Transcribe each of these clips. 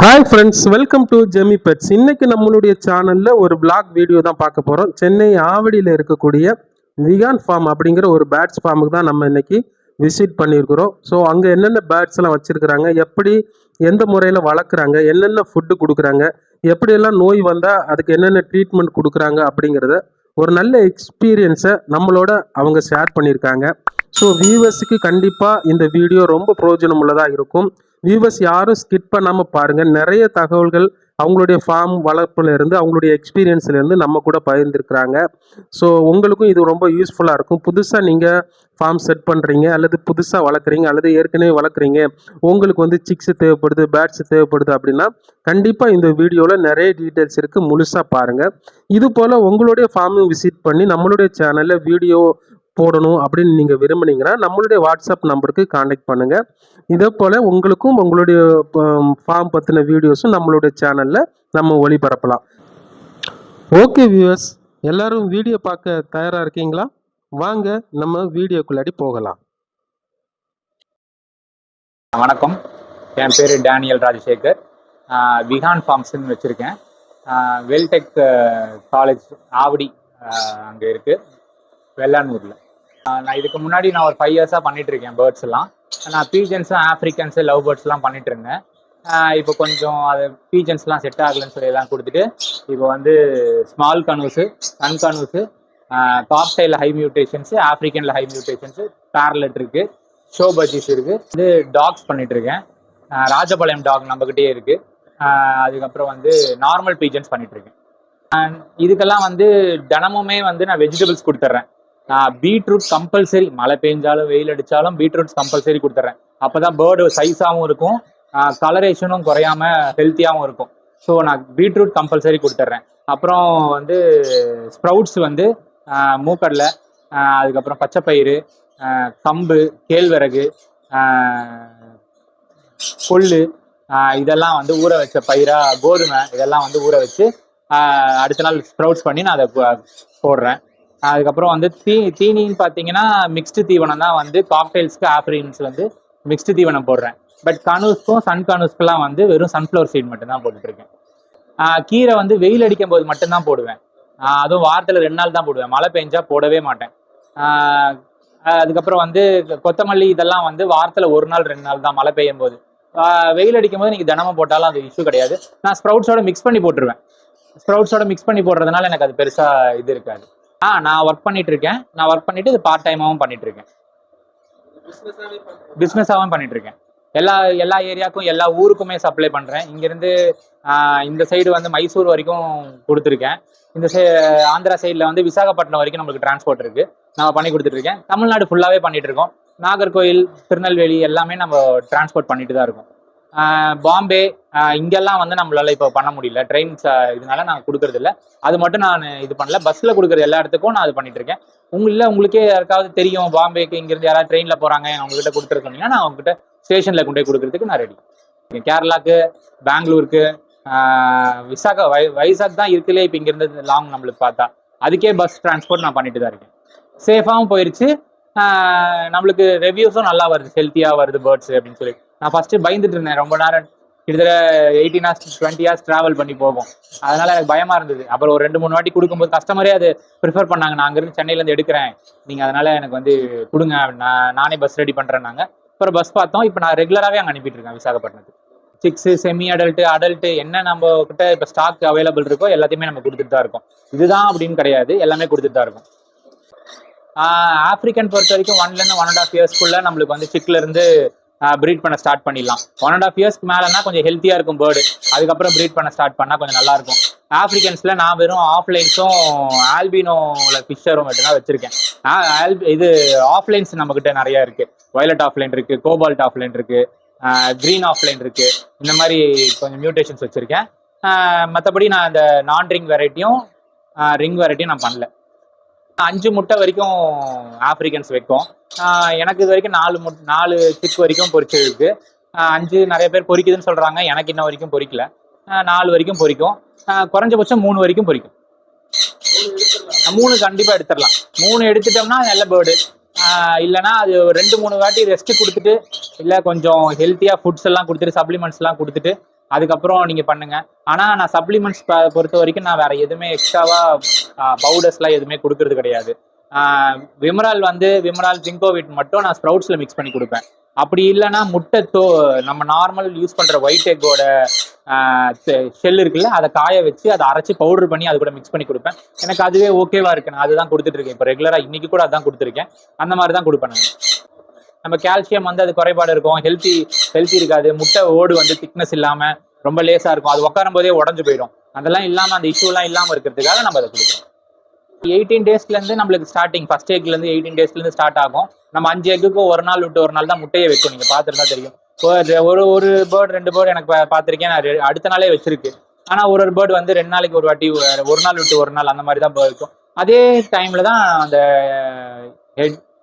Hi friends, welcome to Jemi pets. இன்னைக்கு நம்மளுடைய சேனலில் ஒரு vlog வீடியோ தான் பார்க்க போகிறோம். சென்னை ஆவடியில் இருக்கக்கூடிய விகான் ஃபார்ம் அப்படிங்கிற ஒரு பேர்ட்ஸ் ஃபார்முக்கு தான் நம்ம இன்னைக்கு விசிட் பண்ணியிருக்கிறோம். ஸோ அங்கே என்னென்ன பேர்ட்ஸ் எல்லாம் வச்சுருக்கிறாங்க, எப்படி எந்த முறையில் வளர்க்குறாங்க, என்னென்ன ஃபுட்டு கொடுக்குறாங்க, எப்படியெல்லாம் நோய் வந்தால் அதுக்கு என்னென்ன ட்ரீட்மெண்ட் கொடுக்குறாங்க அப்படிங்கிறத ஒரு நல்ல எக்ஸ்பீரியன்ஸை நம்மளோட அவங்க ஷேர் பண்ணியிருக்காங்க. ஸோ வியூவர்ஸுக்கு கண்டிப்பாக இந்த வீடியோ ரொம்ப பிரயோஜனம் உள்ளதாக இருக்கும். வியூவர்ஸ் யாரும் ஸ்கிப் பண்ணாமல் பாருங்கள். நிறைய தகவல்கள் அவங்களுடைய ஃபார்ம் வளர்ப்புல இருந்து அவங்களுடைய எக்ஸ்பீரியன்ஸ்லேருந்து நம்ம கூட பகிர்ந்துருக்குறாங்க. ஸோ உங்களுக்கும் இது ரொம்ப யூஸ்ஃபுல்லாக இருக்கும். புதுசாக நீங்கள் ஃபார்ம் செட் பண்ணுறீங்க, அல்லது புதுசாக வளர்க்குறீங்க, அல்லது ஏற்கனவே வளர்க்குறீங்க, உங்களுக்கு வந்து சிக்ஸு தேவைப்படுது, பேட்ஸ் தேவைப்படுது அப்படின்னா கண்டிப்பாக இந்த வீடியோவில் நிறைய டீட்டெயில்ஸ் இருக்குது, முழுசாக பாருங்கள். இது போல் உங்களுடைய ஃபார்மை விசிட் பண்ணி நம்மளுடைய சேனலில் வீடியோ போடணும் அப்படின்னு நீங்கள் விரும்புனீங்கன்னா நம்மளுடைய வாட்ஸ்அப் நம்பருக்கு காண்டாக்ட் பண்ணுங்கள். இதே போல் உங்களுக்கும் உங்களுடைய ஃபார்ம் பற்றின வீடியோஸும் நம்மளுடைய சேனலில் நம்ம ஒளிபரப்பலாம். ஓகே வியூவர்ஸ், எல்லாரும் வீடியோ பார்க்க தயாராக இருக்கீங்களா? வாங்க நம்ம வீடியோக்குள்ளாடி போகலாம். வணக்கம், என் பேர் டேனியல் ராஜசேகர். விகான் ஃபார்ம்ஸ்ன்னு வச்சுருக்கேன். வெல்டெக் காலேஜ் ஆவடி அங்கே இருக்குது, வெள்ளானூரில். நான் இதுக்கு முன்னாடி ஒரு 5 இயர்ஸாக பண்ணிகிட்ருக்கேன் பேர்ட்ஸ் எல்லாம். நான் பீஜன்ஸு, ஆஃப்ரிக்கன்ஸு, லவ் பேர்ட்ஸ்லாம் பண்ணிகிட்டு இருந்தேன். இப்போ கொஞ்சம் அது பீஜன்ஸ்லாம் செட் ஆகலைன்னு சொல்லி எல்லாம் கொடுத்துட்டு இப்போ வந்து small conures, sun conures, cockatiel high mutations, ஆஃப்ரிக்கனில் ஹை மியூட்டேஷன்ஸு, பேரலட் இருக்குது, ஷோ பஜ்ஜிஸ் இருக்குது. இது டாக்ஸ் பண்ணிகிட்ருக்கேன். ராஜபாளையம் டாக் நம்மக்கிட்டே இருக்குது. அதுக்கப்புறம் வந்து நார்மல் பீஜன்ஸ் பண்ணிகிட்ருக்கேன். இதுக்கெல்லாம் வந்து தினமுமே வந்து நான் வெஜிடபிள்ஸ் கொடுத்துட்றேன். பீட்ரூட் கம்பல்சரி, மழை பெஞ்சாலும் வெயில் அடித்தாலும் பீட்ரூட்ஸ் கம்பல்சரி கொடுத்துட்றேன். அப்போ தான் பேர்டு சைஸாகவும் இருக்கும், கலரேஷனும் குறையாம ஹெல்த்தியாகவும் இருக்கும். ஸோ நான் பீட்ரூட் கம்பல்சரி கொடுத்துட்றேன். அப்புறம் வந்து ஸ்ப்ரவுட்ஸ் வந்து மூக்கடலை, அதுக்கப்புறம் பச்சைப்பயிறு, கம்பு, கேழ்வரகு, கொள்ளு, இதெல்லாம் வந்து ஊற வச்ச பயிரா, கோதுமை, இதெல்லாம் வந்து ஊற வச்சு அடுத்த நாள் ஸ்ப்ரவுட்ஸ் பண்ணி நான் அதை போடுறேன். அதுக்கப்புறம் வந்து தீனின்னு பார்த்தீங்கன்னா மிக்ஸ்டு தீவனம் தான். வந்து காக்டைல்ஸ்க்கு, ஆஃப்ரின்ஸ் வந்து மிக்ஸ்டு தீவனம் போடுறேன். பட் கனூஸ்க்கும் சன் கனூஸ்க்குலாம் வந்து வெறும் சன்ஃப்ளவர் சீட் மட்டும்தான் போட்டுட்ருக்கேன். கீரை வந்து வெயில் அடிக்கும் போது மட்டும்தான் போடுவேன். அதுவும் வாரத்தில் 2 நாள் தான் போடுவேன், மழை பெஞ்சா போடவே மாட்டேன். அதுக்கப்புறம் வந்து கொத்தமல்லி இதெல்லாம் வந்து வாரத்தில் 1 நாள் 2 நாள் தான், மழை பெய்யும் போது. வெயில் அடிக்கும் போது நீங்கள் தினமும் போட்டாலும் அது இஷ்யூ கிடையாது. நான் ஸ்ப்ரவுட்ஸோட மிக்ஸ் பண்ணி போட்டுருவேன். ஸ்ப்ரவுட்ஸோட மிக்ஸ் பண்ணி போடுறதுனால எனக்கு அது பெருசாக இது இருக்காது. நான் ஒர்க் பண்ணிட்டு இருக்கேன். நான் ஒர்க் பண்ணிட்டு இது பார்ட் டைமாகவும் பண்ணிட்டு இருக்கேன், பிஸ்னஸாகவும் பண்ணிட்டு இருக்கேன். எல்லா ஏரியாவுக்கும், எல்லா ஊருக்குமே சப்ளை பண்ணுறேன். இங்கேருந்து இந்த சைடு வந்து மைசூர் வரைக்கும் கொடுத்துருக்கேன். இந்த ஆந்திரா சைடில் வந்து விசாகப்பட்டினம் வரைக்கும் நம்மளுக்கு டிரான்ஸ்போர்ட் இருக்குது, நான் பண்ணி கொடுத்துட்ருக்கேன். தமிழ்நாடு ஃபுல்லாகவே பண்ணிட்டு இருக்கோம். நாகர்கோவில், திருநெல்வேலி எல்லாமே நம்ம டிரான்ஸ்போர்ட் பண்ணிட்டு தான் இருக்கோம். பாம்பே இங்கெல்லாம் வந்து நம்மளால இப்போ பண்ண முடியல, ட்ரெயின்ஸ் இதனால நான் கொடுக்கறது இல்லை. அது மட்டும் நான் இது பண்ணல. பஸ்ஸில் கொடுக்குற எல்லா இடத்துக்கும் நான் அது பண்ணிட்டு இருக்கேன். உங்களுக்கே யாருக்காவது தெரியும் பாம்பேக்கு இங்கிருந்து யாராவது ட்ரெயினில் போகிறாங்க, அவங்ககிட்ட கொடுத்துருக்கீங்கன்னா நான் அவங்ககிட்ட ஸ்டேஷனில் கொண்டு போய் கொடுக்கறதுக்கு நான் ரெடி. கேரளாக்கு, பெங்களூருக்கு, வைசாக் தான் இருக்குல்லே இப்போ இங்கேருந்து லாங் நம்மளுக்கு பார்த்தா, அதுக்கே பஸ் டிரான்ஸ்போர்ட் நான் பண்ணிட்டு தான் இருக்கேன். சேஃபாகவும் போயிடுச்சு, நம்மளுக்கு ரெவ்யூஸும் நல்லா வருது, ஹெல்த்தியாக வருது பேர்ட்ஸ் அப்படின்னு சொல்லி. நான் ஃபர்ஸ்ட் பயந்துட்டு இருந்தேன் ரொம்ப நேரம், கிட்டத்தட்ட 18 hours 20 hours டிராவல் பண்ணி போகும். அதனால எனக்கு பயமா இருந்தது. அப்புறம் ஒரு 2-3 வாட்டி கொடுக்கும்போது கஸ்டமரே அது ப்ரிஃபர் பண்ணாங்க. நான் அங்கிருந்து சென்னையிலேருந்து எடுக்கிறேன், நீங்கள் அதனால எனக்கு வந்து கொடுங்க, நானே பஸ் ரெடி பண்ணுறேன்னாங்க. அப்புறம் பஸ் பார்த்தோம். இப்போ நான் ரெகுலராகவே அங்கே அனுப்பிட்டு இருக்கேன் விசாகப்பட்டினத்துக்கு. சிக்ஸு, செமி அடல்ட்டு என்ன நம்ம கிட்ட இப்போ ஸ்டாக் அவைலபிள் இருக்கோ எல்லாத்தையுமே நம்ம கொடுத்துட்டு தான் இருக்கோம். இதுதான் அப்படின்னு கிடையாது, எல்லாமே கொடுத்துட்டு தான் இருக்கும். ஆஃப்ரிக்கன் பொறுத்த வரைக்கும் 1 1.5 yearsக்குள்ள நம்மளுக்கு வந்து சிக்ல இருந்து ப்ரீட் பண்ண ஸ்டார்ட் பண்ணிடலாம். 1.5 yearsக்கு மேலேனா கொஞ்சம் ஹெல்த்தியாக இருக்கும் பேர்டு. அதுக்கப்புறம் ப்ரீட் பண்ண ஸ்டார்ட் பண்ணால் கொஞ்சம் நல்லா இருக்கும். ஆஃப்ரிக்கன்ஸில் நான் வெறும் ஆஃப்லைன்ஸும் ஆல்பினோவில் ஃபிஷரும் மட்டும்தான் வச்சுருக்கேன். இது ஆஃப்லைன்ஸ் நம்மக்கிட்ட நிறையா இருக்குது. வயலட் ஆஃப்லைன் இருக்குது, கோபால்ட் ஆஃப்லைன் இருக்குது, க்ரீன் ஆஃப்லைன் இருக்குது. இந்த மாதிரி கொஞ்சம் மியூட்டேஷன்ஸ் வச்சுருக்கேன். மற்றபடி நான் இந்த நான் ரிங் வெரைட்டியும் ரிங் வெரைட்டியும் நான் பண்ணல. 5 முட்டை வரைக்கும் ஆஃப்ரிக்கன்ஸ் வைக்கும். எனக்கு இது வரைக்கும் 4 சிக் வரைக்கும் பொரிச்சு இருக்கு. 5 நிறைய பேர் பொரிக்குதுன்னு சொல்றாங்க, எனக்கு இன்ன வரைக்கும் பொரிக்கல. 4 வரைக்கும் பொரிக்கும், குறைஞ்சபட்சம் 3 வரைக்கும் பொரிக்கும். 3 கண்டிப்பா எடுத்துடலாம். 3 எடுத்துட்டோம்னா நல்ல பேர்டு. இல்லைனா அது 2-3 வாட்டி ரெஸ்ட் கொடுத்துட்டு, இல்லை கொஞ்சம் ஹெல்த்தியாக ஃபுட்ஸ் எல்லாம் கொடுத்துட்டு, சப்ளிமெண்ட்ஸ் எல்லாம் கொடுத்துட்டு அதுக்கப்புறம் நீங்கள் பண்ணுங்க. ஆனால் நான் சப்ளிமெண்ட்ஸ் பொறுத்த வரைக்கும் நான் வேற எதுவுமே எக்ஸ்ட்ராவா பவுடர்ஸ்லாம் எதுவுமே கொடுக்கறது கிடையாது. விமரால் ஜிங்கோவிட் மட்டும் நான் ஸ்ப்ரவுட்ஸில் மிக்ஸ் பண்ணி கொடுப்பேன். அப்படி இல்லைன்னா நம்ம நார்மல் யூஸ் பண்ணுற ஒயிட் எக்கோட ஷெல் இருக்குல்ல, அதை காய வச்சு அதை அரைச்சி பவுடர் பண்ணி அது கூட மிக்ஸ் பண்ணி கொடுப்பேன். எனக்கு அதுவே ஓகேவா இருக்கு. நான் அதுதான் கொடுத்துட்டு இருக்கேன் இப்போ ரெகுலராக. இன்னைக்கு கூட அதான் கொடுத்துருக்கேன். அந்த மாதிரி தான் கொடுப்பேன். நம்ம கால்சியம் வந்து அது குறைபாடு இருக்கும், ஹெல்த்தி இருக்காது. முட்டை ஓடு வந்து திக்னஸ் இல்லாம ரொம்ப லேசா இருக்கும், அது உட்காரும் போதே உடஞ்சு போயிடும். அதெல்லாம் இல்லாம அந்த இஷ்யூலாம் இல்லாம இருக்கிறதுக்காக நம்ம அதை கொடுக்குறோம். 18 டேஸ்ல இருந்து நம்மளுக்கு ஸ்டார்டிங் ஃபர்ஸ்ட் எக்ல இருந்து 18 டேஸ்ல இருந்து ஸ்டார்ட் ஆகும். நம்ம 5 எக்குக்கும் ஒரு நாள் விட்டு ஒரு நாள் தான் முட்டையை வைக்கும். நீங்க பாத்துருந்தா தெரியும். ஒரு பேர்டு 2 பேர்டு எனக்கு பார்த்திருக்கேன், நான் அடுத்த நாளே வச்சிருக்கு. ஆனா ஒரு பேர்டு வந்து 2 நாளைக்கு ஒரு வாட்டி, ஒரு நாள் விட்டு ஒரு நாள் அந்த மாதிரி தான் இருக்கும். அதே டைம்ல தான் அந்த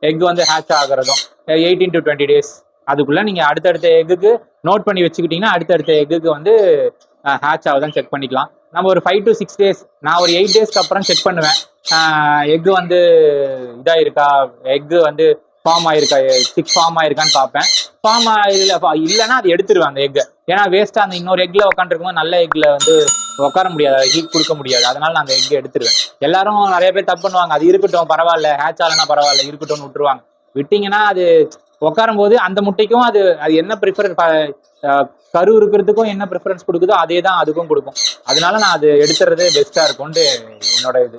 எக் வந்து ஹேட்ச் ஆகுறதும் 18 to 20 டேஸ். அதுக்குள்ள நீங்க அடுத்தடுத்த எக்குக்கு நோட் பண்ணி வச்சுக்கிட்டீங்கன்னா அடுத்தடுத்த எக்குக்கு வந்து ஹேட்ச் ஆகுதான் செக் பண்ணிக்கலாம். நம்ம ஒரு 5 to 6 டேஸ், நான் ஒரு 8 டேஸ்க்கு அப்புறம் செக் பண்ணுவேன். எக்கு வந்து இதாயிருக்கா, எக்கு வந்து ஃபார்ம் ஆயிருக்கா, சிக் ஃபார்ம் ஆயிருக்கான்னு பார்ப்பேன். ஃபார்ம் இல்லைன்னா அது எடுத்துருவேன் அந்த எக்கை. ஏன்னா வேஸ்டா அந்த இன்னொரு எக்ல உட்காந்துருக்கும்போது நல்ல எக்ல வந்து உட்கார முடியாது, ஹீட் கொடுக்க முடியாது. அதனால நான் அந்த எக்கை எடுத்துருவேன். எல்லாரும் நிறைய பேர் தப்பு பண்ணுவாங்க, அது இருக்கட்டும் பரவாயில்ல, ஹேட்ச் ஆகலன்னா பரவாயில்ல இருக்கட்டும்னு விட்டுருவாங்க. விட்டீங்கன்னா அது உட்காரும் போது அந்த முட்டைக்கும் அது என்ன கரு இருக்கிறதுக்கும் என்ன ப்ரிஃபரன்ஸ் கொடுக்குதோ அதே தான் அதுக்கும் கொடுக்கும். அதனால நான் அது எடுத்துறது பெஸ்டா இருக்கும்னு என்னோட இது.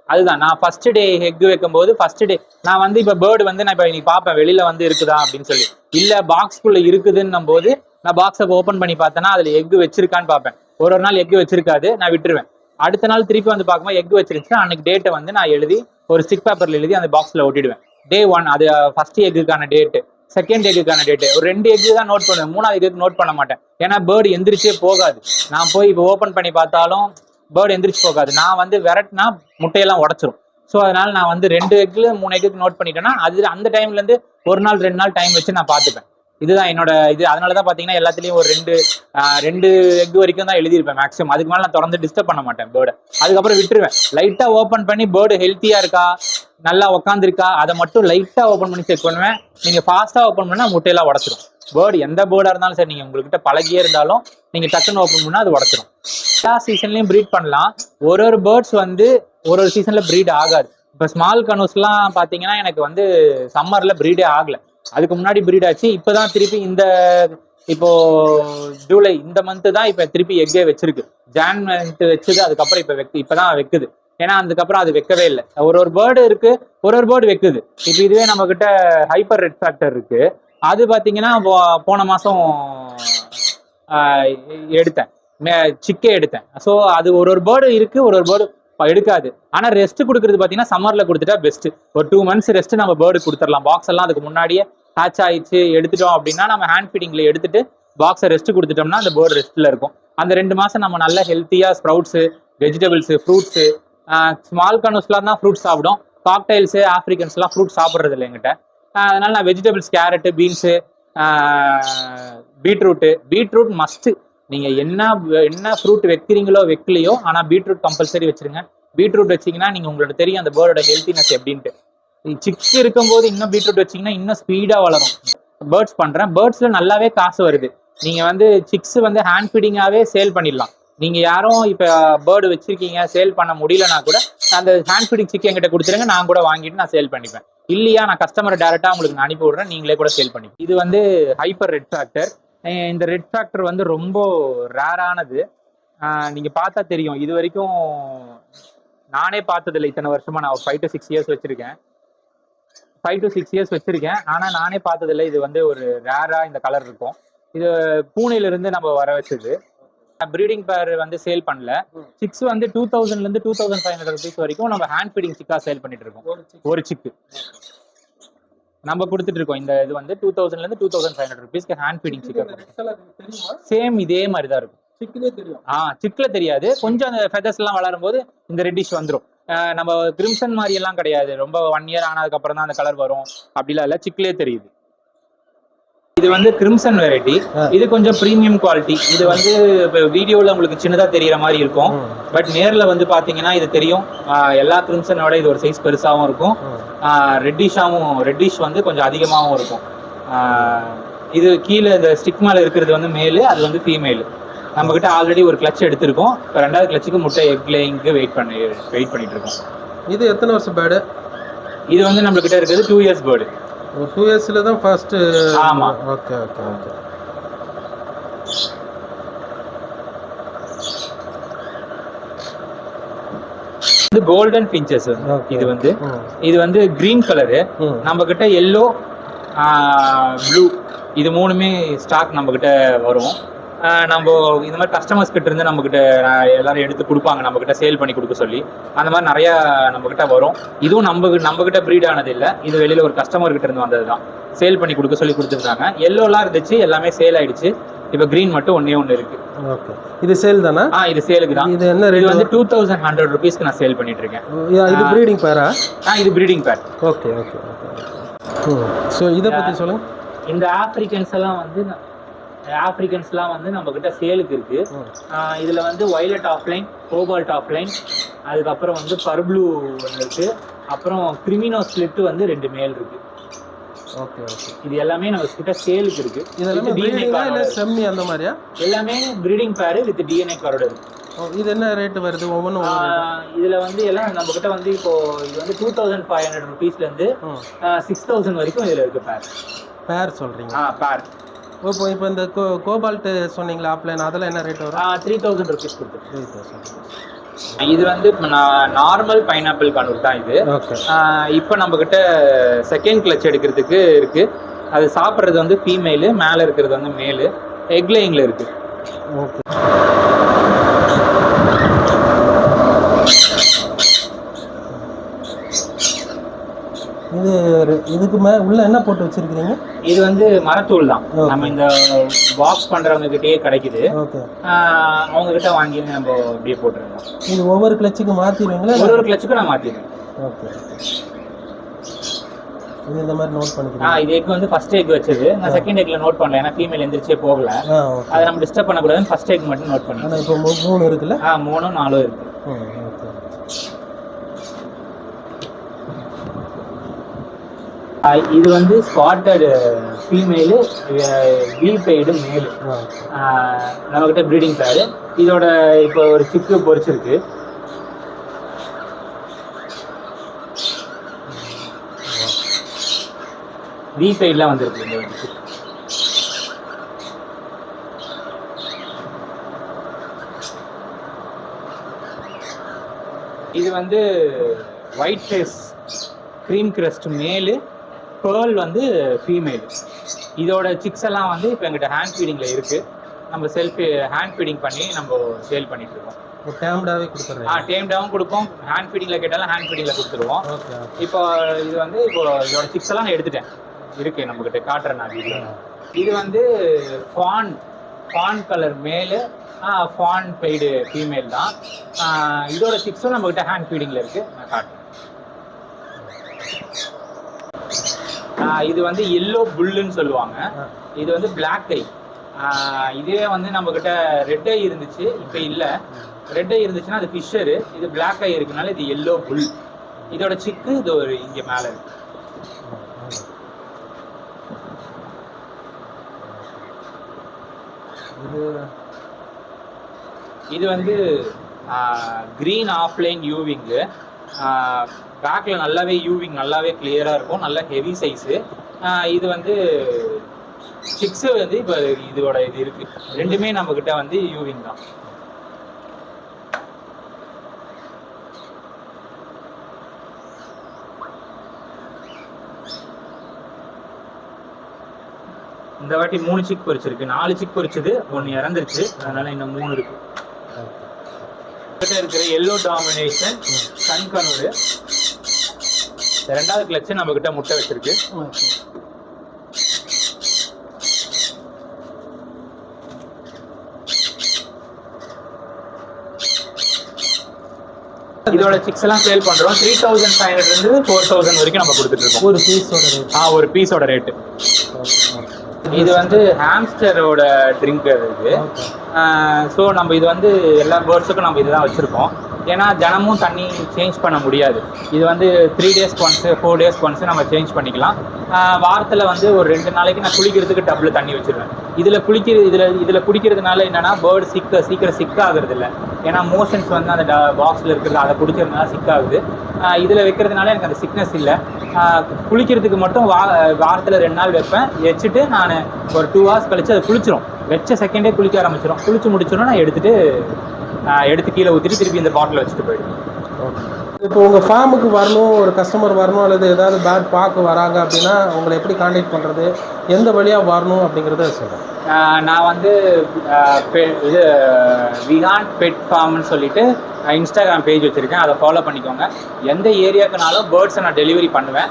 அதுதான் நான் ஃபர்ஸ்ட் டே எக் வைக்கும் போது ஃபர்ஸ்ட் டே நான் வந்து இப்போ பேர்டு வந்து நான் இப்போ இன்னைக்கு பார்ப்பேன் வெளியில வந்து இருக்குதா அப்படின்னு சொல்லி. இல்லை பாக்ஸ்குள்ள இருக்குதுன்னும் போது நான் பாக்ஸை ஓப்பன் பண்ணி பார்த்தேன்னா அதுல எக் வச்சிருக்கான்னு பார்ப்பேன். ஒரு நாள் எக் வச்சிருக்காது, நான் விட்டுருவேன். அடுத்த நாள் திருப்பி வந்து பார்க்கும்போது எக் வச்சிருந்துச்சுன்னா அன்னைக்கு டேட்டை வந்து நான் எழுதி ஒரு ஸ்டிக் பேப்பர்ல எழுதி அந்த பாக்ஸ்ல ஒட்டிடுவேன். Day 1 அது ஃபர்ஸ்ட் எக்குக்கான டேட்டு, செகண்ட் எக்குக்கான டேட்டு. ஒரு 2 எக்கு தான் நோட் பண்ணுவேன், 3வது எக்கு நோட் பண்ண மாட்டேன். ஏன்னா பேர்டு எந்திரிச்சே போகாது. நான் போய் இப்போ ஓப்பன் பண்ணி பார்த்தாலும் பேர்டு எந்திரிச்சு போகாது. நான் வந்து விரட்டினா முட்டையெல்லாம் உடச்சிரும். ஸோ அதனால நான் வந்து 2 எக்கு 3 எக்கு நோட் பண்ணிட்டேன்னா அது அந்த டைம்ல இருந்து ஒரு நாள் 2 நாள் டைம் வச்சு நான் பார்த்துப்பேன். இதுதான் என்னோட இது. அதனாலதான் பாத்தீங்கன்னா எல்லாத்துலயும் ஒரு 2 எக் வரைக்கும் தான் எழுதியிருப்பேன் மேக்ஸிமம். அதுக்கு மேல நான் தொடர்ந்து டிஸ்டர்ப் பண்ண மாட்டேன் பேர்டை. அதுக்கப்புறம் விட்டுருவேன். லைட்டா ஓப்பன் பண்ணி பேர்டு ஹெல்த்தியா இருக்கா, நல்லா உட்காந்துருக்கா, அதை மட்டும் லைட்டா ஓப்பன் பண்ணி செக் பண்ணுவேன். நீங்க ஃபாஸ்டா ஓப்பன் பண்ணா முட்டையெல்லாம் உடச்சிடும். பேர்டு எந்த பேர்டா இருந்தாலும் சரி, நீங்க உங்ககிட்ட பழகியே இருந்தாலும் நீங்க டக்குன்னு ஓப்பன் பண்ணா அது உடச்சிடும். எல்லா சீசன்லயும் ப்ரீட் பண்ணலாம். ஒரு பேர்ட்ஸ் வந்து ஒரு சீசன்ல ப்ரீட் ஆகாது. இப்ப ஸ்மால் கனூஸ்லாம் பாத்தீங்கன்னா எனக்கு வந்து சம்மர்ல ப்ரீடே ஆகல. அதுக்கு முன்னாடி ப்ரீட் ஆச்சு. இப்பதான் திருப்பி இப்போ ஜூலை இந்த மந்த் தான் இப்ப திருப்பி எக்கே வச்சிருக்கு. ஜான் மந்த் வச்சது, அதுக்கப்புறம் இப்பதான் வைக்குது. ஏன்னா அதுக்கப்புறம் அது வைக்கவே இல்லை. ஒரு பேர்டு இருக்கு, ஒரு பேர்டு வைக்குது. இப்ப இதுவே நம்ம கிட்ட ஹைப்பர் ரெட் ஃபேக்டர் இருக்கு. அது பாத்தீங்கன்னா போன மாசம் எடுத்தேன், சிக்கே எடுத்தேன். ஸோ அது ஒரு பேர்டு இருக்கு, ஒரு பேர்டு எடுக்காது. ஆனா ரெஸ்ட் கொடுக்கறது பாத்தீங்கன்னா சம்மர்ல கொடுத்துட்டா பெஸ்ட். ஒரு 2 months ரெஸ்ட் நம்ம பேர்டு கொடுத்துடலாம். பாக்ஸ் எல்லாம் அதுக்கு முன்னாடியே ஹேட்ச் ஆயிடுச்சு எடுத்துட்டோம் அப்படின்னா நம்ம ஹேண்ட் ஃபீடிங்ல எடுத்துட்டு பாக்ஸை ரெஸ்ட் கொடுத்துட்டோம்னா அந்த பேர்டு ரெஸ்ட்ல இருக்கும். அந்த 2 மாசம் நம்ம நல்ல ஹெல்த்தியா ஸ்ப்ரவுட்ஸ், வெஜிடபிள்ஸ், ஃப்ரூட்ஸ், ஸ்மால் கனூஸ்லாம் தான் ஃப்ரூட்ஸ் சாப்பிடும். காக்டைல்ஸ், ஆப்ரிக்கன்ஸ்லாம் ஃப்ரூட் சாப்பிட்றது இல்லை என்கிட்ட. அதனால நான் vegetables, carrot, beans, beetroot must. நீங்க என்ன ஃப்ரூட் வைக்கிறீங்களோ வைக்கலையோ, ஆனா பீட்ரூட் கம்பல்சரி வச்சிருங்க. பீட்ரூட் வச்சீங்கன்னா நீங்க உங்களுக்கு தெரியும் அந்த பேர்டோட ஹெல்த்தினஸ் எப்படின்ட்டு. சிக்ஸ் இருக்கும்போது இன்னும் பீட்ரூட் வச்சீங்கன்னா இன்னும் ஸ்பீடா வளரும். பேர்ட்ஸ் பண்றேன், பேர்ட்ஸ்ல நல்லாவே காசு வருது. நீங்க வந்து சிக்ஸ் வந்து ஹேண்ட் ஃபீடிங்காவே சேல் பண்ணிடலாம். நீங்க யாரும் இப்ப பேர்டு வச்சிருக்கீங்க சேல் பண்ண முடியலன்னா கூட அந்த ஹேண்ட் ஃபீடிங் சிக் என்கிட்ட கொடுத்துருங்க, நான் கூட வாங்கிட்டு நான் சேல் பண்ணிப்பேன். இல்லையா நான் கஸ்டமர் டைரக்டா உங்களுக்கு நான் அனுப்பி விடுறேன், நீங்களே கூட சேல் பண்ணி. இது வந்து ஹைப்பர் ரெட் ஃபேக்டர். இந்த ரெட் ஃபேக்டர் வந்து ரொம்ப ரேரானது. நீங்க பார்த்தா தெரியும். இது வரைக்கும் நானே பார்த்ததில்லை. இத்தனை வருஷமா நான் 5 to 6 years வச்சிருக்கேன். 5 to 6 years வச்சிருக்கேன். ஆனா நானே பார்த்ததில்லை. இது வந்து ஒரு ரேரா இந்த கலர் இருக்கும். இது பூனேல இருந்து நம்ம வர வச்சது. ப்ரீடிங் பேர் வந்து சேல் பண்ணல. சிக்ஸ் வந்து 2000 இருந்து 2500 rupees வரைக்கும் நம்ம ஹேண்ட் ஃபீடிங் சிக்கா சேல் பண்ணிட்டு இருக்கோம். ஒரு சிக்கு நம்ம கொடுத்துட்டு இருக்கோம். இந்த இது வந்து 2000 இருந்து 2500 rupeesக்கு ஹேண்ட் ஃபீடிங் சிக்கா. சேம் இதே மாதிரி தான் இருக்கும். சிக்ல தெரியாது. கொஞ்சம் அந்த ஃபெதர்ஸ் எல்லாம் வளரும் போது இந்த ரெட்டிஷ் வந்துடும். நம்ம கிரிம்சன் மாதிரி எல்லாம் கிடையாது. ரொம்ப 1 year ஆனதுக்கு அப்புறம் தான் அந்த கலர் வரும் அப்படிலாம் இல்ல, சிக்லே தெரியுது. இது வந்து கிரிம்சன் வெரைட்டி. இது கொஞ்சம் பிரீமியம் குவாலிட்டி. இது வந்து வீடியோல உங்களுக்கு சின்னதா தெரியற மாதிரி இருக்கும், பட் நேர்ல வந்து பாத்தீங்கன்னா இது தெரியும். எல்லா கிரிம்சனோட இது ஒரு சைஸ் பெருசாவும் இருக்கும். ரெட்டிஷ் வந்து கொஞ்சம் அதிகமாகவும் இருக்கும். இது கீழே இந்த ஸ்டிக் மேலே இருக்கிறது வந்து மேலு, அது வந்து ஃபீமேல். நம்மக்கிட்ட ஆல்ரெடி ஒரு கிளச் எடுத்திருக்கோம். இப்போ 2வது கிளச்சுக்கு முட்டை எக் லேயிங்க்கு வெயிட் பண்ணிட்டு இருக்கோம். இது எத்தனை வருஷம் பேர்டு? இது வந்து நம்மக்கிட்ட இருக்கிறது 2 இயர்ஸ் பேர்டு. 2 இயர்ஸில் தான் ஃபர்ஸ்ட்டு? ஆமாம். Okay okay okay. இது கோல்டன் பிஞ்சஸ். இது வந்து கிரீன் கலரு. நம்ம கிட்ட எல்லோ, ப்ளூ இது 3மே ஸ்டாக் நம்ம கிட்ட வரும். நம்ம இந்த மாதிரி கஸ்டமர்ஸ் கிட்ட இருந்து நம்ம கிட்ட எல்லாரும் எடுத்து கொடுப்பாங்க, நம்ம கிட்ட சேல் பண்ணி கொடுக்க சொல்லி. அந்த மாதிரி நிறைய நம்ம கிட்ட வரும். இதுவும் நம்ம கிட்ட ப்ரீட் ஆனது இல்லை, இது வெளியில ஒரு கஸ்டமர் கிட்ட இருந்து வந்தது தான். சேல் பண்ணி கொடுக்க சொல்லி கொடுத்துருந்தாங்க. எல்லோலாம் இருந்துச்சு, எல்லாமே சேல் ஆயிடுச்சு. இப்போ கிரீன் மட்டும் ஒன்று இருக்கு. ஓகே, இது சேல் தானா? இது சேலுக்கு தான். இது என்ன ரேட்? வந்து 2100 rupeesக்கு நான் சேல் பண்ணிட்டு இருக்கேன். இது ப்ரீடிங் பேரா? இது ப்ரீடிங் பேர். Okay okay okay. ஸோ இதை பற்றி சொல்லுங்க. இந்த ஆப்ரிக்கன்ஸ்லாம் வந்து நம்ம கிட்ட சேலுக்கு இருக்கு. இதுல வந்து வயலட் ஆஃப்லைன், கோபால்ட் ஆஃப்லைன், அதுக்கப்புறம் வந்து பர்ப்ளூ ஒன்று இருக்கு, அப்புறம் கிரிமினோ ஸ்பிளிட் வந்து 2 மேல் இருக்கு. Okay okay. இது எல்லாமே நம்ம கிட்ட சேலுக்கு இருக்கு. இதெல்லாம் ப்ரீடிங்கா இல்ல செம்மி அந்த மாதிரியா? எல்லாமே breeding bear with DNA card இருக்கு. இது என்ன ரேட் வருது ஒவ்வொன்றும்? இதுல வந்து எல்லாம் நம்ம கிட்ட வந்து இப்போ இது வந்து 2500 rupeesல இருந்து 6000 வரைக்கும் இதுல இருக்கு பேர் சொல்றீங்க? பேர். இப்போ இந்த கோபால்ட் சொன்னீங்களா ஆப்லைன், அதெல்லாம் என்ன ரேட் வரும்? 3000 rupees கொடுத்து. 3000. இது வந்து நார்மல் பைனாப்பிள் கனூர் தான் இது. இப்போ நம்ம கிட்ட செகண்ட் கிளச் எடுக்கிறதுக்கு இருக்கு. அது சாப்பிட்றது வந்து ஃபீமேலு, மேலே இருக்கிறது வந்து மேலு, எக் லேயிங்ல இருக்கு. ஓகே. இதுக்கு உள்ள என்ன போட்டு வச்சிருக்கீங்க? இது வந்து மரத்தூள் தான். நம்ம இந்த பாக்ஸ் பண்றவங்க கிட்டயே கிடைக்குது. அவங்க கிட்ட வாங்கி நம்ம அப்படியே போட்டுருக்கோம். இது ஒவ்வொரு கிளச்சுக்கு மாத்திடுவீங்களா? ஒவ்வொரு கிளச்சுக்கு நான் மாத்திடுவேன். ஓகே. இது இந்த மாதிரி நோட் பண்ணிக்கிறேன். இது எக் வந்து ஃபர்ஸ்ட் எக் வச்சது. நான் செகண்ட் எக்ல நோட் பண்ணல, ஏன்னா ஃபீமேல் எந்திரிச்சே போகல. அதை நம்ம டிஸ்டர்ப் பண்ணக்கூடாதுன்னு ஃபர்ஸ்ட் எக் மட்டும் நோட் பண்ணேன். இப்போ 3 இருக்குல்ல? 3 4 இருக்கு. இது வந்து ஸ்பாட்டட் ஃபீமேலு, வீபெய்டு மேலு. நம்மக்கிட்ட ப்ரீடிங் பேரு. இதோட இப்போ ஒரு சிக்கு பொறிச்சிருக்கு. வீபெய்ட்லாம் வந்துருக்கு இந்த வந்து. இது வந்து ஒயிட் ஃபேஸ் க்ரீம் கிரஸ்ட் மேலு, பேர்ல் வந்து ஃபீமேல். இதோட சிக்ஸ் எல்லாம் வந்து இப்போ எங்கிட்ட ஹேண்ட் ஃபீடிங்கில் இருக்குது. நம்ம ஹேண்ட் ஃபீடிங் பண்ணி நம்ம சேல் பண்ணிட்டு இருக்கோம். டேம்டாவே கொடுத்துருவோம். டேம்டாவும் கொடுப்போம், ஹேண்ட் ஃபீடிங்கில் கேட்டாலும் ஹேண்ட் ஃபீடிங்கில் கொடுத்துருவோம். இப்போ இது வந்து இதோட சிக்ஸ் எல்லாம் நான் எடுத்துட்டேன், இருக்கு நம்மக்கிட்ட, காட்டுறேன் நான் வீடியோ. இது வந்து ஃபான் கலர் மேலு, ஃபான் பெய்டு ஃபீமேல் தான். இதோட சிக்ஸும் நம்மக்கிட்ட ஹேண்ட் ஃபீடிங்கில் இருக்குது, நான் காட்டுறேன். இது வந்து எல்லோ புல்லுன்னு சொல்லுவாங்க. இது வந்து பிளாக் ஐ. இதே வந்து நம்ம கிட்ட ரெட் ஐ இருந்துச்சு, இப்போ இல்லை. ரெட் ஐ இருந்துச்சுன்னா அது ஃபிஷரு. இது பிளாக் ஐ இருக்குனால இது எல்லோ புல். இதோட சிக்கு இது ஒரு இங்கே மேலே இருக்கு. இது வந்து கிரீன் ஆஃப்லைன் யூவிங்கு. பேக்கில் நல்லாவே யூவிங் நல்லாவே கிளியராக இருக்கும், நல்ல ஹெவி சைஸு. இது வந்து சிக்ஸு வந்து இப்போ இதோட இது இருக்குது. ரெண்டுமே நம்மக்கிட்ட வந்து யூவிங் தான். இந்த வாட்டி 3 சிக் பொரிச்சிருக்கு. 4 சிக் பொரிச்சது, 1 இறந்துருச்சு, அதனால இன்னும் 3 இருக்கு. இருக்கிற எல்லோ டாமினேஷன் கண்கனூர் 2வது கிளச்சு நம்ம கிட்ட முட்டை வச்சிருக்கு. இதோட சிக்ஸ் எல்லாம் சேல் பண்றோம். 3500 இருந்து 4000 வரைக்கும் நம்ம கொடுத்துட்டு இருக்கோம். ஒரு பீஸோட ரேட். ஒரு பீஸோட ரேட். இது வந்து ஹாம்ஸ்டரோட ட்ரிங்க் இருக்கு. ஸோ நம்ம இது வந்து எல்லா பேர்ட்ஸுக்கும் நம்ம இதுதான் வச்சிருக்கோம். ஏன்னா தினமும் தண்ணி சேஞ்ச் பண்ண முடியாது. இது வந்து 3 டேஸ்க்கு ஒன்ஸு 4 டேஸ்க்கு ஒன்ஸு நம்ம சேஞ்ச் பண்ணிக்கலாம். வாரத்தில் வந்து ஒரு 2 நாளைக்கு நான் குளிக்கிறதுக்கு டப்பில் தண்ணி வச்சுருவேன். இதில் குடிக்கிறதுனால என்னென்னா பேர்டு சீக்கிரம் சிக் ஆகுறது இல்லை. ஏன்னா மோஷன்ஸ் வந்து அந்த பாக்ஸில் இருக்கிறது அதை குடிக்கிறதுனால சிக் ஆகுது. இதில் வைக்கிறதுனால எனக்கு அந்த சிக்னஸ் இல்லை. குளிக்கிறதுக்கு மட்டும் வாரத்தில் 2 நாள் வச்சுட்டு நான் ஒரு 2 hours கழிச்சு அதை குளிச்சிடும். வச்ச செகண்டே குளிக்க ஆரம்பிச்சிடும். குளிச்சு முடிச்சிடும், நான் எடுத்து கீழே ஊற்றிட்டு திருப்பி இந்த பாட்டில் வச்சுட்டு போயிடுவேன். இப்போ உங்கள் ஃபார்முக்கு வரணும், ஒரு கஸ்டமர் வரணும் அல்லது ஏதாவது பேர்ட் பார்க்க வராங்க அப்படின்னா உங்களை எப்படி காண்டாக்ட் பண்ணுறது, எந்த வழியாக வரணும் அப்படிங்கிறத சொல்கிறேன். நான் வந்து இது விகான் பெட் ஃபார்ம்னு சொல்லிட்டு இன்ஸ்டாகிராம் பேஜ் வச்சுருக்கேன். அதை ஃபாலோ பண்ணிக்கோங்க. எந்த ஏரியாக்குனாலும் பேர்ட்ஸை நான் டெலிவரி பண்ணுவேன்.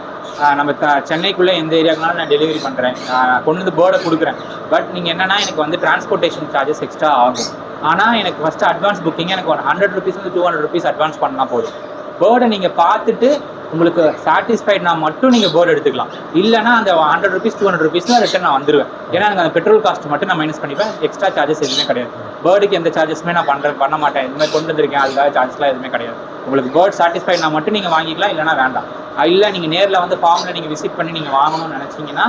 நம்ம சென்னைக்குள்ளே எந்த ஏரியாக்குனாலும் நான் டெலிவரி பண்ணுறேன். கொண்டு வந்து பேர்டை கொடுக்குறேன். பட் நீங்கள் என்னென்னா எனக்கு வந்து டிரான்ஸ்போர்ட்டேஷன் சார்ஜஸ் எக்ஸ்ட்ரா ஆகும். ஆனால் எனக்கு ஃபஸ்ட்டு அட்வான்ஸ் புக்கிங் எனக்கு 100 rupees to 200 rupees அட்வான்ஸ் பண்ணால் போதும். பேர்டை நீங்கள் பார்த்துட்டு உங்களுக்கு சாட்டிஸ்ஃபைட்னா மட்டும் நீங்கள் பேர்டு எடுத்துக்கலாம். இல்லைனா அந்த 100 rupees 200 rupees ரிட்டர்ன் நான் வந்துடுவேன். ஏன்னா எனக்கு அந்த பெட்ரோல் காஸ்ட் மட்டும் நான் மைனஸ் பண்ணிப்பேன். எக்ஸ்ட்ரா சார்ஜஸ் எதுவுமே கிடையாது. பேர்டுக்கு எந்த சார்ஜஸுமே நான் பண்ண மாட்டேன். இதுமாதிரி கொண்டு வந்திருக்கேன், அதுக்காக சார்ஜஸ்லாம் எதுவுமே கிடையாது. உங்களுக்கு பேர்ட் சாட்டிஸ்ஃபைட்னா மட்டும் நீங்கள் வாங்கிக்கலாம், இல்லைனா வேண்டாம். இல்லை நீங்கள் நேரில் வந்து ஃபார்மில் நீங்கள் விசிட் பண்ணி நீங்கள் வாங்கணும்னு நினச்சிங்கன்னா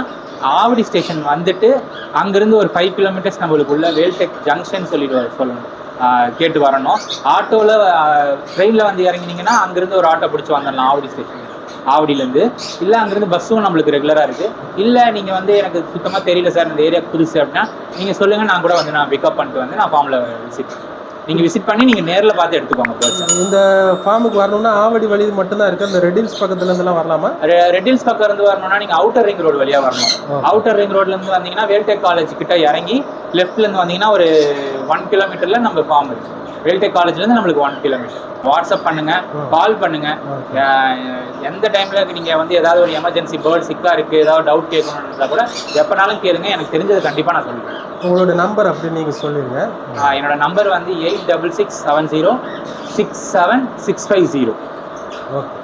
ஆவடி ஸ்டேஷன் வந்துட்டு அங்கேருந்து ஒரு 5 kilometers நம்மளுக்குள்ள வேல்டெக் ஜங்ஷன் சொல்லணும் கேட்டு வரணும். ஆட்டோவில் ட்ரெயினில் வந்து இறங்கினீங்கன்னா அங்கேருந்து ஒரு ஆட்டோ பிடிச்சி வந்துடலாம் ஆவடி ஸ்டேஷன். ஆவடியிலேருந்து இல்லை அங்கேருந்து பஸ்ஸும் நம்மளுக்கு ரெகுலராக இருக்குது. இல்லை நீங்கள் வந்து எனக்கு சுத்தமாக தெரியல சார், இந்த ஏரியா புதுசு அப்படின்னா நீங்கள் சொல்லுங்கள், நான் கூட வந்து நான் பிக்கப் பண்ணிட்டு வந்து நான் ஃபார்மில் விசிட் பண்ணி நீங்கள் நேரில் பார்த்து எடுத்துக்கோங்க. இந்த ஃபார்முக்கு வரணும்னா ஆவடி வழி மட்டும்தான் இருக்குது. இந்த ரெட்டில்ஸ் பக்கத்துலேருந்துலாம் வரலாமா? ரெட்டில்ஸ் பக்கம் இருந்து வரணும்னா நீங்கள் அவுட்டர் ரிங் ரோடு வழியாக வரணும். அவுட்டர் ரிங் ரோட்லேருந்து வந்தீங்கன்னா வேல்டெக் காலேஜ் கிட்ட இறங்கி லெஃப்ட்லேருந்து வந்தீங்கன்னா ஒரு 1 kilometer நம்ம ஃபார்ம் இருக்குது. வேல்டெக் காலேஜ்லேருந்து நம்மளுக்கு 1 kilometer. வாட்ஸ்அப் பண்ணுங்கள், கால் பண்ணுங்கள். எந்த டைமில் நீங்கள் வந்து ஏதாவது ஒரு எமர்ஜென்சி பேர்ட் சிக்காக இருக்குது, ஏதாவது டவுட் கேட்கணுன்றதா கூட எப்போனாலும் கேளுங்க. எனக்கு தெரிஞ்சது கண்டிப்பாக நான் சொல்லுவேன். உங்களோட நம்பர் அப்படின்னு நீங்கள் சொல்லிடுங்க. என்னோட நம்பர் வந்து 8667067650. ஓகே.